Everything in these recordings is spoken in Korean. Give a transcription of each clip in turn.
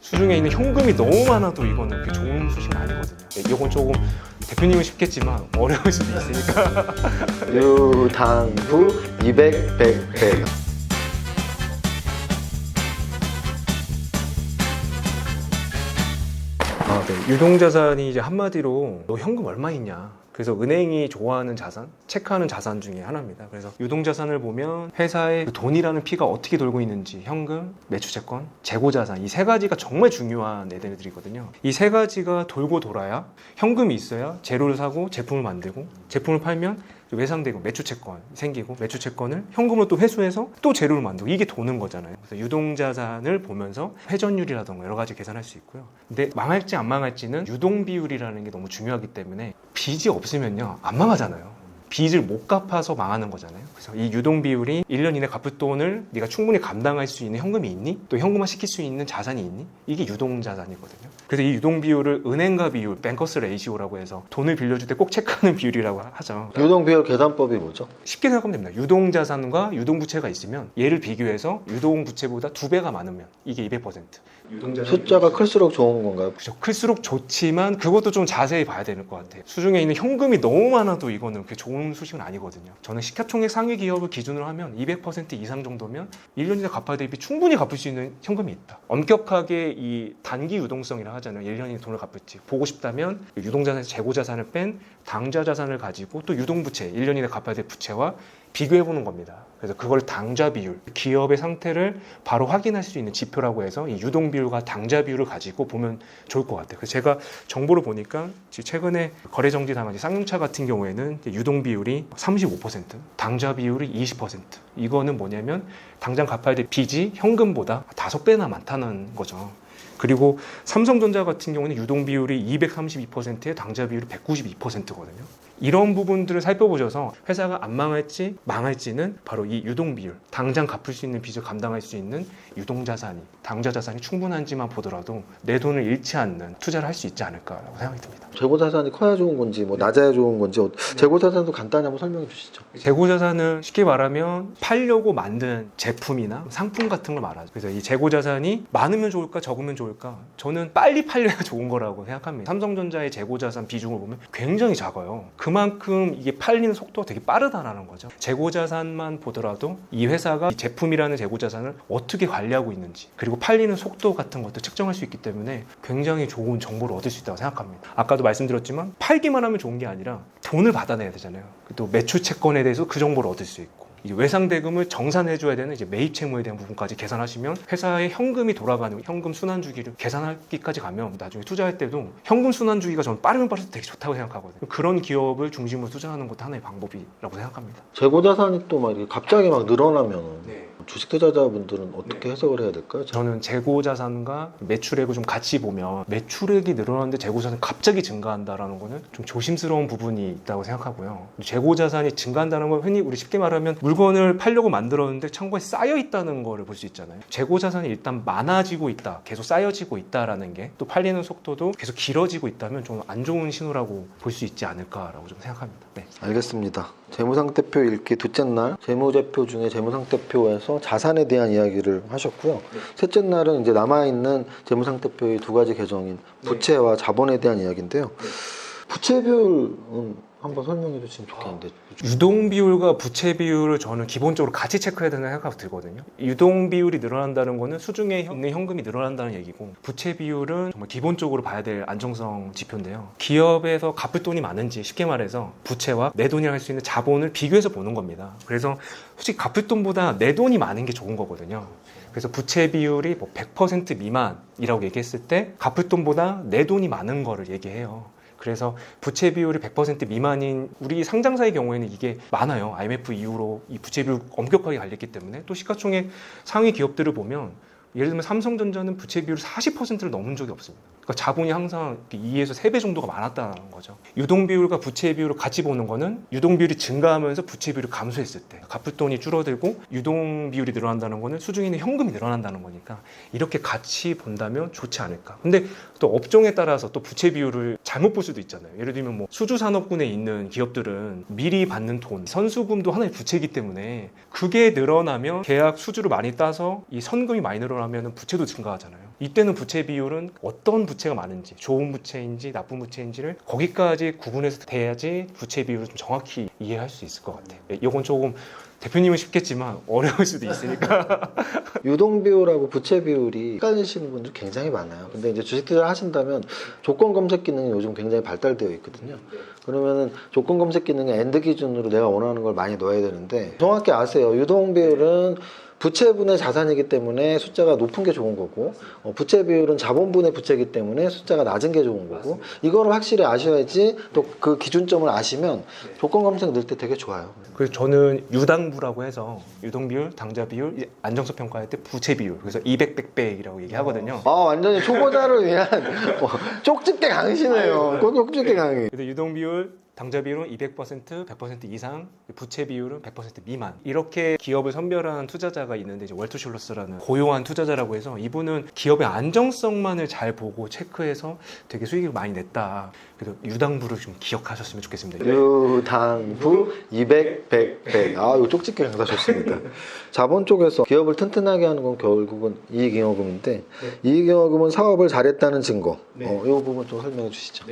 수중에 있는 현금이 너무 많아도 이거는 그렇게 좋은 소식은 아니거든요. 이건 조금 대표님은 쉽겠지만 어려울 수도 있으니까. 유당부 200, 100, 100. 네. 유동자산이 이제 한마디로 너 현금 얼마 있냐. 그래서 은행이 좋아하는 자산, 체크하는 자산 중에 하나입니다. 그래서 유동자산을 보면 회사의 그 돈이라는 피가 어떻게 돌고 있는지, 현금, 매출채권, 재고자산, 이 세 가지가 정말 중요한 애들이거든요. 이 세 가지가 돌고 돌아야 현금이 있어야 재료를 사고 제품을 만들고, 제품을 팔면 외상되고 매출채권 생기고, 매출채권을 현금으로 또 회수해서 또 재료를 만들고, 이게 도는 거잖아요. 그래서 유동자산을 보면서 회전율이라던가 여러 가지 계산할 수 있고요. 근데 망할지 안 망할지는 유동비율이라는 게 너무 중요하기 때문에, 빚이 없으면요 안 망하잖아요. 빚을 못 갚아서 망하는 거잖아요. 그래서 이 유동비율이 1년 이내 갚을 돈을 네가 충분히 감당할 수 있는 현금이 있니? 또 현금화 시킬 수 있는 자산이 있니? 이게 유동자산이거든요. 그래서 이 유동비율을 은행가 비율, 뱅커스 레이시오라고 해서 돈을 빌려줄 때 꼭 체크하는 비율이라고 하죠. 유동비율 계산법이 뭐죠? 쉽게 생각하면 됩니다. 유동자산과 유동부채가 있으면 얘를 비교해서 유동부채보다 2배가 많으면 이게 200%. 숫자가 클수록 좋은 건가요? 그렇죠. 클수록 좋지만 그것도 좀 자세히 봐야 되는 것 같아요. 수중에 있는 현금이 너무 많아도 이거는 그렇게 좋은 소식은 아니거든요. 저는 시가총액 상위 기업을 기준으로 하면 200% 이상 정도면 1년 이내 갚아야 대비 충분히 갚을 수 있는 현금이 있다. 엄격하게 이 단기 유동성이라 하잖아요. 1년 이내 돈을 갚을지 보고 싶다면 유동자산에서 재고자산을 뺀 당좌자산을 가지고 또 유동부채, 1년 이내 갚아야 될 부채와 비교해보는 겁니다. 그래서 그걸 당좌 비율, 기업의 상태를 바로 확인할 수 있는 지표라고 해서 이 유동 비율과 당좌 비율을 가지고 보면 좋을 것 같아요. 그래서 제가 정보를 보니까 최근에 거래 정지 당한 쌍용차 같은 경우에는 유동 비율이 35%, 당좌 비율이 20%. 이거는 뭐냐면 당장 갚아야 될 빚이 현금보다 5배나 많다는 거죠. 그리고 삼성전자 같은 경우는 유동 비율이 232%에 당좌 비율이 192%거든요. 이런 부분들을 살펴보셔서 회사가 안 망할지 망할지는 바로 이 유동 비율, 당장 갚을 수 있는 빚을 감당할 수 있는 유동자산이, 당좌자산이 충분한지만 보더라도 내 돈을 잃지 않는 투자를 할 수 있지 않을까라고 생각이 듭니다. 재고자산이 커야 좋은 건지 뭐 낮아야 좋은 건지 재고자산도 간단히 한번 설명해 주시죠. 재고자산은 쉽게 말하면 팔려고 만든 제품이나 상품 같은 걸 말하죠. 그래서 이 재고자산이 많으면 좋을까 적으면 좋을까? 저는 빨리 팔려야 좋은 거라고 생각합니다. 삼성전자의 재고자산 비중을 보면 굉장히 작아요. 그만큼 이게 팔리는 속도가 되게 빠르다라는 거죠. 재고자산만 보더라도 이 회사가 이 제품이라는 재고자산을 어떻게 관리하고 있는지, 그리고 팔리는 속도 같은 것도 측정할 수 있기 때문에 굉장히 좋은 정보를 얻을 수 있다고 생각합니다. 아까도 말씀드렸지만 팔기만 하면 좋은 게 아니라 돈을 받아내야 되잖아요. 또 매출 채권에 대해서 그 정보를 얻을 수 있고, 이제 외상 대금을 정산해줘야 되는 이제 매입 채무에 대한 부분까지 계산하시면 회사의 현금이 돌아가는 현금 순환 주기를 계산하기까지 가면 나중에 투자할 때도 현금 순환 주기가 저는 빠르면 빠를수록 되게 좋다고 생각하거든요. 그런 기업을 중심으로 투자하는 것도 하나의 방법이라고 생각합니다. 재고자산이 또 막 이렇게 갑자기 막 늘어나면 네. 주식 투자자분들은 어떻게 해석을 해야 될까요? 저는 재고자산과 매출액을 좀 같이 보면 매출액이 늘어나는데 재고자산이 갑자기 증가한다라는 거는 좀 조심스러운 부분이 있다고 생각하고요. 재고자산이 증가한다는 건 흔히 우리 쉽게 말하면 물건을 팔려고 만들었는데 창고에 쌓여 있다는 거를 볼 수 있잖아요. 재고자산이 일단 많아지고 있다, 계속 쌓여지고 있다라는 게 또 팔리는 속도도 계속 길어지고 있다면 좀 안 좋은 신호라고 볼 수 있지 않을까라고 좀 생각합니다. 네. 알겠습니다. 재무상태표 읽기 둘째 날 재무제표 중에 재무상태표에서 자산에 대한 이야기를 하셨고요. 셋째 날은 이제 남아있는 재무상태표의 두 가지 계정인 부채와 자본에 대한 이야기인데요. 부채 비율은 한번 설명해 주시면 좋겠는데. 유동 비율과 부채 비율을 저는 기본적으로 같이 체크해야 된다는 생각이 들거든요. 유동 비율이 늘어난다는 거는 수중에 있는 현금이 늘어난다는 얘기고, 부채 비율은 정말 기본적으로 봐야 될 안정성 지표인데요. 기업에서 갚을 돈이 많은지, 쉽게 말해서 부채와 내 돈이라 할 수 있는 자본을 비교해서 보는 겁니다. 그래서 솔직히 갚을 돈보다 내 돈이 많은 게 좋은 거거든요. 그래서 부채 비율이 뭐 100% 미만이라고 얘기했을 때 갚을 돈보다 내 돈이 많은 거를 얘기해요. 그래서 부채 비율이 100% 미만인 우리 상장사의 경우에는 이게 많아요. IMF 이후로 이 부채 비율 엄격하게 관리했기 때문에. 또 시가총액 상위 기업들을 보면 예를 들면 삼성전자는 부채 비율 40%를 넘은 적이 없습니다. 그러니까 자본이 항상 2에서 3배 정도가 많았다는 거죠. 유동 비율과 부채 비율을 같이 보는 거는 유동 비율이 증가하면서 부채 비율이 감소했을 때 갚을 돈이 줄어들고 유동 비율이 늘어난다는 거는 수중에 있는 현금이 늘어난다는 거니까 이렇게 같이 본다면 좋지 않을까. 근데 또 업종에 따라서 또 부채 비율을 잘못 볼 수도 있잖아요. 예를 들면 뭐 수주산업군에 있는 기업들은 미리 받는 돈, 선수금도 하나의 부채이기 때문에 그게 늘어나면 계약 수주를 많이 따서 이 선금이 많이 늘어나면 부채도 증가하잖아요. 이때는 부채 비율은 어떤 부채가 많은지, 좋은 부채인지 나쁜 부채인지를 거기까지 구분해서 돼야지 부채 비율을 좀 정확히 이해할 수 있을 것 같아요. 이건 조금 대표님은 쉽겠지만 어려울 수도 있으니까. 유동 비율하고 부채 비율이 헷갈리시는 분들 굉장히 많아요. 근데 이제 주식 투자를 하신다면 조건 검색 기능이 요즘 굉장히 발달되어 있거든요. 그러면은 조건 검색 기능에 엔드 기준으로 내가 원하는 걸 많이 넣어야 되는데 정확히 아세요. 유동 비율은 부채분의 자산이기 때문에 숫자가 높은 게 좋은 거고, 부채 비율은 자본분의 부채이기 때문에 숫자가 낮은 게 좋은 거고, 이거를 확실히 아셔야지 또 그 기준점을 아시면 조건 검색 넣을 때 되게 좋아요. 그래서 저는 유당부라고 해서 유동 비율, 당좌 비율, 안정성 평가할 때 부채 비율, 그래서 200, 100배이라고 얘기하거든요. 아, 완전히 초보자를 위한 쪽집게 강의시네요. 쪽집게 강의. 그래서 유동 비율, 당좌 비율은 200%, 100% 이상, 부채 비율은 100% 미만. 이렇게 기업을 선별하는 투자자가 있는데 이제 월투슐러스라는 고용한 투자자라고 해서 이분은 기업의 안정성만을 잘 보고 체크해서 되게 수익을 많이 냈다. 그래서 유당부를 좀 기억하셨으면 좋겠습니다. 유당부 200, 100, 100. 아, 이거 쪽집게 강사 좋습니다. 자본 쪽에서 기업을 튼튼하게 하는 건 결국은 이익잉여금인데, 이익잉여금은 사업을 잘했다는 증거. 이 부분 좀 설명해 주시죠.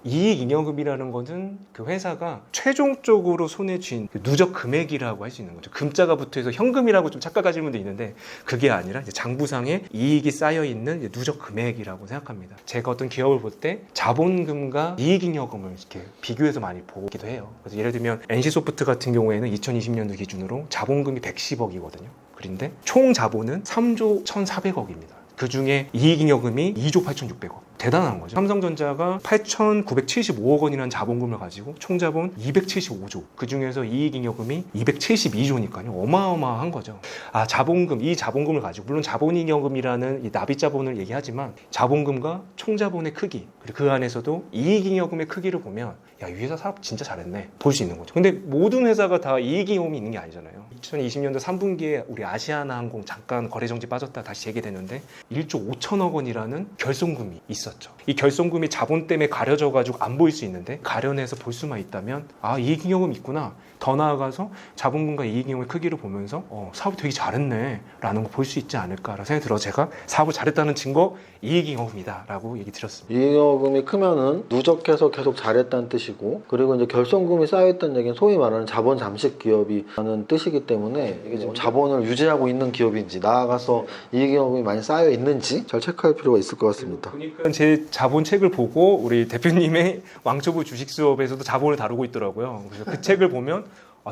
이익잉여금이라는 것은 그 회사가 최종적으로 손에 쥔 누적 금액이라고 할 수 있는 거죠. 금자가 붙어서 현금이라고 좀 착각하시는 분도 있는데 그게 아니라 이제 장부상에 이익이 쌓여 있는 누적 금액이라고 생각합니다. 제가 어떤 기업을 볼 때 자본금과 이익잉여금을 이렇게 비교해서 많이 보기도 해요. 그래서 예를 들면 NC소프트 같은 경우에는 2020년도 기준으로 자본금이 110억이거든요. 그런데 총 자본은 3조 1,400억입니다. 그 중에 이익잉여금이 2조 8,600억. 대단한 거죠. 삼성전자가 8,975억 원이라는 자본금을 가지고 총자본 275조. 그 중에서 이익잉여금이 272조니까요. 어마어마한 거죠. 아, 자본금, 이 자본금을 가지고 물론 자본잉여금이라는 이 납입자본을 얘기하지만 자본금과 총자본의 크기 그리고 그 안에서도 이익잉여금의 크기를 보면 야, 이 회사 사업 진짜 잘했네. 볼 수 있는 거죠. 근데 모든 회사가 다 이익잉여금이 있는 게 아니잖아요. 2020년도 3분기에 우리 아시아나항공 잠깐 거래정지 빠졌다 다시 재개되는데 1조 5천억 원이라는 결손금이 있었죠. 이 결손금이 자본 때문에 가려져가지고 안 보일 수 있는데 가려내서 볼 수만 있다면 아, 이익잉여금이 있구나. 더 나아가서 자본금과 이익잉여금의 크기를 보면서 사업을 되게 잘했네 라는 거 볼 수 있지 않을까라는 생각이 들어 제가 사업을 잘했다는 증거 이익잉여금이다 라고 얘기 드렸습니다. 이익잉여금이 크면은 누적해서 계속 잘했다는 뜻이고, 그리고 이제 결손금이 쌓여있다는 얘기는 소위 말하는 자본 잠식 기업이라는 뜻이기 때문에 이게 지금 자본을 유지하고 있는 기업인지 나아가서 이익잉여금이 많이 쌓여 있는지 잘 체크할 필요가 있을 것 같습니다. 그러니까 제 자본책을 보고 우리 대표님의 왕초보 주식 수업에서도 자본을 다루고 있더라고요. 그래서 그 책을 보면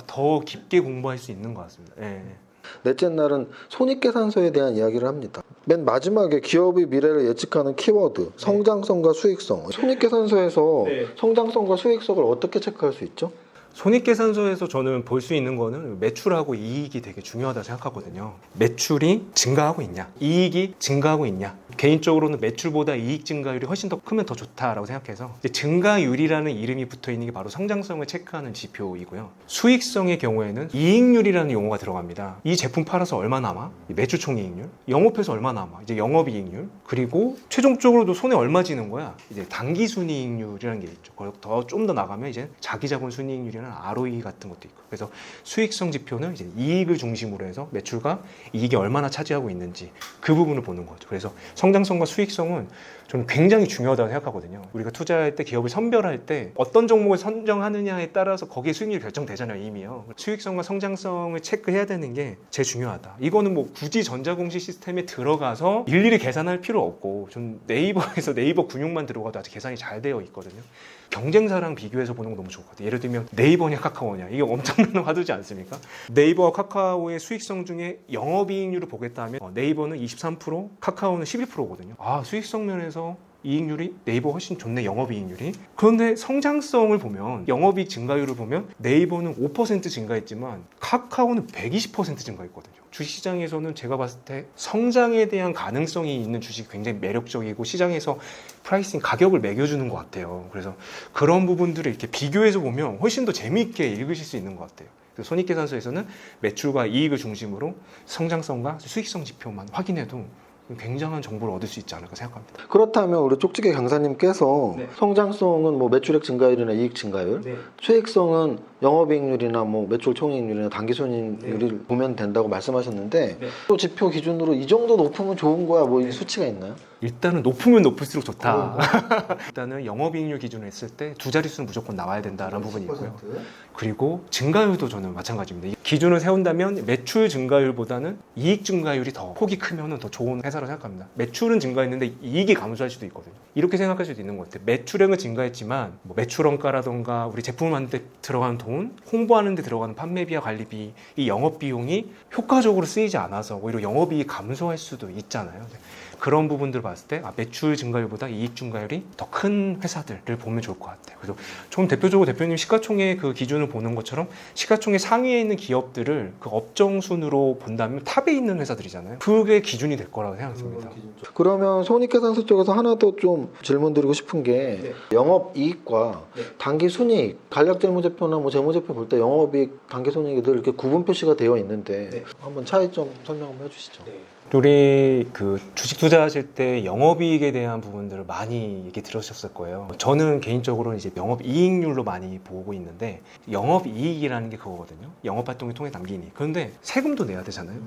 더 깊게 공부할 수 있는 것 같습니다. 네. 넷째 날은 손익계산서에 대한 이야기를 합니다. 맨 마지막에 기업의 미래를 예측하는 키워드, 성장성과 수익성. 손익계산서에서 성장성과 수익성을 어떻게 체크할 수 있죠? 손익계산서에서 저는 볼 수 있는 거는 매출하고 이익이 되게 중요하다고 생각하거든요. 매출이 증가하고 있냐, 이익이 증가하고 있냐. 개인적으로는 매출보다 이익 증가율이 훨씬 더 크면 더 좋다라고 생각해서 이제 증가율이라는 이름이 붙어 있는 게 바로 성장성을 체크하는 지표이고요. 수익성의 경우에는 이익률이라는 용어가 들어갑니다. 이 제품 팔아서 얼마 남아? 매출 총이익률. 영업해서 얼마 남아? 이제 영업이익률. 그리고 최종적으로도 손에 얼마 지는 거야? 이제 당기순이익률이라는 게 있죠. 더 좀 더 나가면 이제 자기자본순이익률이나 ROE 같은 것도 있고. 그래서 수익성 지표는 이제 이익을 중심으로 해서 매출과 이익이 얼마나 차지하고 있는지 그 부분을 보는 거죠. 그래서 성장성과 수익성은 저는 굉장히 중요하다고 생각하거든요. 우리가 투자할 때 기업을 선별할 때 어떤 종목을 선정하느냐에 따라서 거기에 수익률이 결정되잖아요, 이미요. 수익성과 성장성을 체크해야 되는 게 제일 중요하다. 이거는 뭐 굳이 전자공시 시스템에 들어가서 일일이 계산할 필요 없고 좀 네이버에서 네이버 근육만 들어가도 아주 계산이 잘 되어 있거든요. 경쟁사랑 비교해서 보는 거 너무 좋거든요. 예를 들면 네이버냐 카카오냐 이게 엄청난 화두지 않습니까? 네이버와 카카오의 수익성 중에 영업이익률을 보겠다 하면 네이버는 23%, 카카오는 11%거든요. 아, 수익성 면에서 이익률이 네이버 훨씬 좋네, 영업이익률이. 그런데 성장성을 보면 영업이익 증가율을 보면 네이버는 5% 증가했지만 카카오는 120% 증가했거든요. 주식시장에서는 제가 봤을 때 성장에 대한 가능성이 있는 주식이 굉장히 매력적이고 시장에서 프라이싱 가격을 매겨주는 것 같아요. 그래서 그런 부분들을 이렇게 비교해서 보면 훨씬 더 재미있게 읽으실 수 있는 것 같아요. 손익계산서에서는 매출과 이익을 중심으로 성장성과 수익성 지표만 확인해도 굉장한 정보를 얻을 수 있지 않을까 생각합니다. 그렇다면 우리 쪽지게 강사님께서 네. 성장성은 뭐 매출액 증가율이나 이익 증가율, 수익성은 영업이익률이나 뭐 매출 총이익률이나 단기순이익률을 보면 된다고 말씀하셨는데 또 지표 기준으로 이 정도 높으면 좋은 거야 뭐 이 수치가 있나요? 일단은 높으면 높을수록 좋다. 일단은 영업이익률 기준으로 했을 때 두 자릿수는 무조건 나와야 된다라는 부분이 있고요. 그리고 증가율도 저는 마찬가지입니다. 이 기준을 세운다면 매출 증가율보다는 이익 증가율이 더 폭이 크면 더 좋은 회사로 생각합니다. 매출은 증가했는데 이익이 감소할 수도 있거든요. 이렇게 생각할 수도 있는 것 같아요. 매출액은 증가했지만 뭐 매출원가라던가 우리 제품 만들 때 들어가는 돈, 홍보하는 데 들어가는 판매비와 관리비, 이 영업비용이 효과적으로 쓰이지 않아서 오히려 영업이익이 감소할 수도 있잖아요. 그런 부분들을 봤을 때 매출 증가율보다 이익 증가율이 더 큰 회사들을 보면 좋을 것 같아요. 그래서 좀 대표적으로 대표님 시가총액 그 기준을 보는 것처럼 시가총액 상위에 있는 기업들을 그 업종 순으로 본다면 탑에 있는 회사들이잖아요. 그게 기준이 될 거라고 생각합니다. 그러면 손익계산서 쪽에서 하나 더 좀 질문드리고 싶은 게 영업이익과 단기순이익, 간략재무제표나 뭐 재무제표 볼 때 영업이익, 단기순이익이 늘 이렇게 구분 표시가 되어 있는데 한번 차이점 설명 한번 해주시죠. 우리 그 주식 투자하실 때 영업이익에 대한 부분들을 많이 얘기 들으셨을 거예요. 저는 개인적으로 이제 영업이익률로 많이 보고 있는데 영업이익이라는 게 그거거든요. 영업활동을 통해 남긴 이익. 그런데 세금도 내야 되잖아요.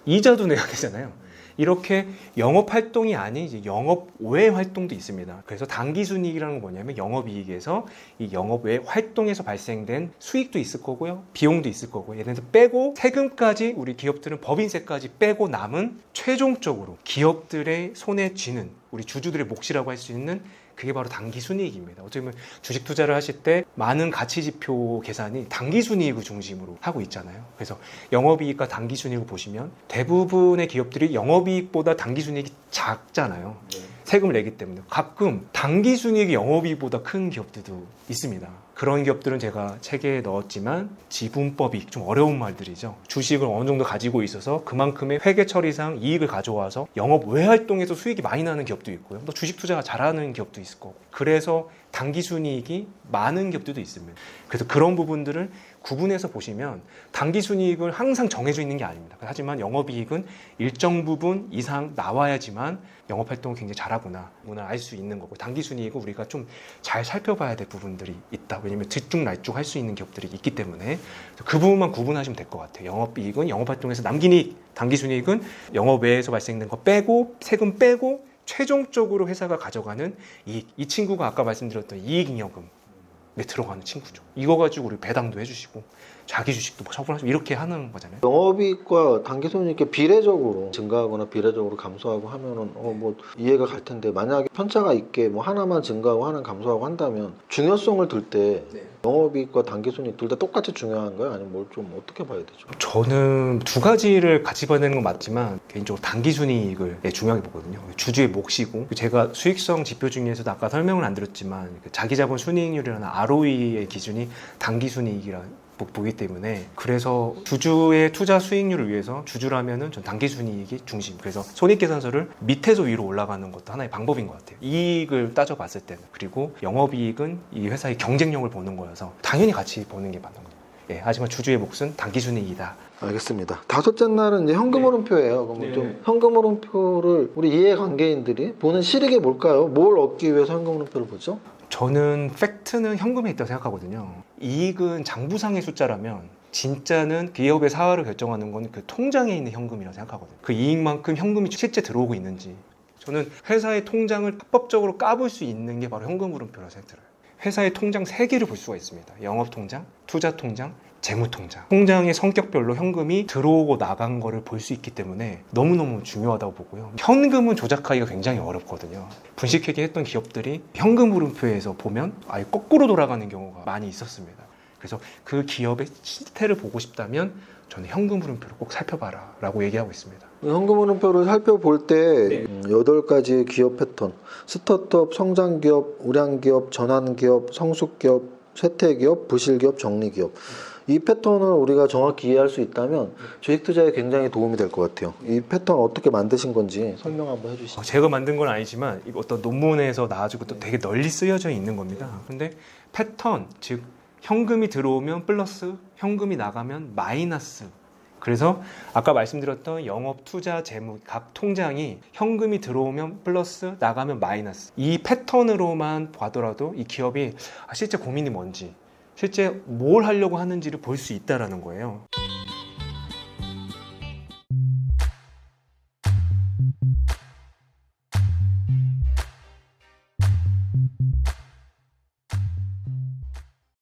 이자도 내야 되잖아요. 이렇게 영업활동이 아닌 이제 영업 외 활동도 있습니다. 그래서 단기순이익이라는 건 뭐냐면 영업이익에서 이 영업 외 활동에서 발생된 수익도 있을 거고요. 비용도 있을 거고요. 예를 들어서 빼고 세금까지 우리 기업들은 법인세까지 빼고 남은 최종적으로 기업들의 손에 쥐는 우리 주주들의 몫이라고 할 수 있는 그게 바로 단기순이익입니다. 어떻게 보면 주식 투자를 하실 때 많은 가치지표 계산이 단기순이익을 중심으로 하고 있잖아요. 그래서 영업이익과 단기순이익을 보시면 대부분의 기업들이 영업이익보다 단기순이익이 작잖아요. 세금을 내기 때문에 가끔 단기순이익이 영업이익보다 큰 기업들도 있습니다. 그런 기업들은 제가 책에 넣었지만 지분법이 좀 어려운 말들이죠. 주식을 어느 정도 가지고 있어서 그만큼의 회계 처리상 이익을 가져와서 영업 외 활동에서 수익이 많이 나는 기업도 있고요. 또 주식 투자가 잘하는 기업도 있을 거고. 그래서 단기순이익이 많은 기업들도 있습니다. 그래서 그런 부분들을 구분해서 보시면 단기순이익은 항상 정해져 있는 게 아닙니다. 하지만 영업이익은 일정 부분 이상 나와야지만 영업활동을 굉장히 잘하구나 알 수 있는 거고, 단기순이익은 우리가 좀 잘 살펴봐야 될 부분들이 있다. 왜냐하면 들쭉날쭉 할 수 있는 기업들이 있기 때문에 그 부분만 구분하시면 될 것 같아요. 영업이익은 영업활동에서 남긴 이익, 단기순이익은 영업 외에서 발생된 거 빼고 세금 빼고 최종적으로 회사가 가져가는 이익. 이 친구가 아까 말씀드렸던 이익잉여금에 들어가는 친구죠. 이거 가지고 우리 배당도 해주시고 자기 주식도 처분하시고 이렇게 하는 거잖아요. 영업이익과 단기순이익이 비례적으로 증가하거나 비례적으로 감소하고 하면은 뭐 이해가 갈 텐데, 만약에 편차가 있게 뭐 하나만 증가하고 하나는 감소하고 한다면 중요성을 둘 때 영업이익과 단기순이익 둘 다 똑같이 중요한가요? 아니면 뭘 좀 어떻게 봐야 되죠? 저는 두 가지를 같이 봐야 되는 건 맞지만 개인적으로 단기순이익을 중요하게 보거든요. 주주의 몫이고, 제가 수익성 지표 중에서도 아까 설명을 안 드렸지만 자기자본 순이익률이라는 ROE의 기준이 단기순이익이라 보기 때문에, 그래서 주주의 투자 수익률을 위해서 주주라면은 전 단기순이익이 중심. 그래서 손익계산서를 밑에서 위로 올라가는 것도 하나의 방법인 것 같아요. 이익을 따져봤을 때는. 그리고 영업이익은 이 회사의 경쟁력을 보는 거여서 당연히 같이 보는 게 맞는 거죠. 하지만 주주의 몫은 단기순이익이다. 알겠습니다. 다섯째 날은 이제 현금흐름표예요. 그럼 좀 현금흐름표를 우리 이해관계인들이 보는 실익이 뭘까요? 뭘 얻기 위해서 현금흐름표를 보죠? 저는 팩트는 현금에 있다고 생각하거든요. 이익은 장부상의 숫자라면 진짜는 기업의 사활을 결정하는 건 그 통장에 있는 현금이라고 생각하거든요. 그 이익만큼 현금이 실제 들어오고 있는지. 저는 회사의 통장을 합법적으로 까볼 수 있는 게 바로 현금흐름표라고 생각들어요. 회사의 통장 3개를 볼 수가 있습니다. 영업통장, 투자통장, 재무통장. 통장의 성격별로 현금이 들어오고 나간 거를 볼 수 있기 때문에 너무너무 중요하다고 보고요. 현금은 조작하기가 굉장히 어렵거든요. 분식회계 했던 기업들이 현금 흐름표에서 보면 아예 거꾸로 돌아가는 경우가 많이 있었습니다. 그래서 그 기업의 실태를 보고 싶다면 저는 현금 흐름표를 꼭 살펴봐라 라고 얘기하고 있습니다. 현금흐름표를 살펴볼 때 8가지의 기업 패턴, 스타트업, 성장기업, 우량기업, 전환기업, 성숙기업, 쇠퇴기업, 부실기업, 정리기업, 이 패턴을 우리가 정확히 이해할 수 있다면 주식 투자에 굉장히 도움이 될 것 같아요. 이 패턴 어떻게 만드신 건지 설명 한번 해주시죠. 제가 만든 건 아니지만 어떤 논문에서 나와가지고 또 되게 널리 쓰여져 있는 겁니다. 근데 패턴, 즉 현금이 들어오면 플러스, 현금이 나가면 마이너스, 그래서 아까 말씀드렸던 영업, 투자, 재무 각 통장이 현금이 들어오면 플러스 나가면 마이너스, 이 패턴으로만 봐더라도 이 기업이 실제 고민이 뭔지, 실제 뭘 하려고 하는지를 볼 수 있다라는 거예요.